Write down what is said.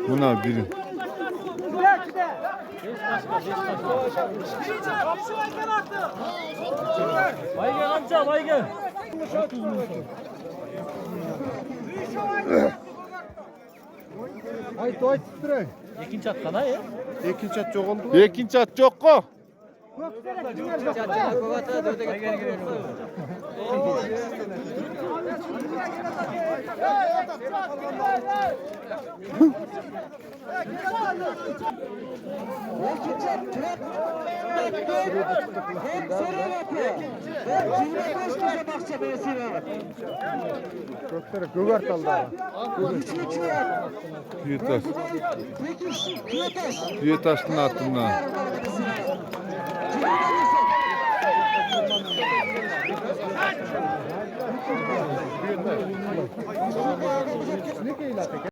Buna biri. Baygın amca baygın. Ay doyt tutturay. İkinci at kana ya. İkinci at çok oldu. İkinci at çok ko. Göktere göbert aldı. Kuyutaş. Kuyutaş'ın altından.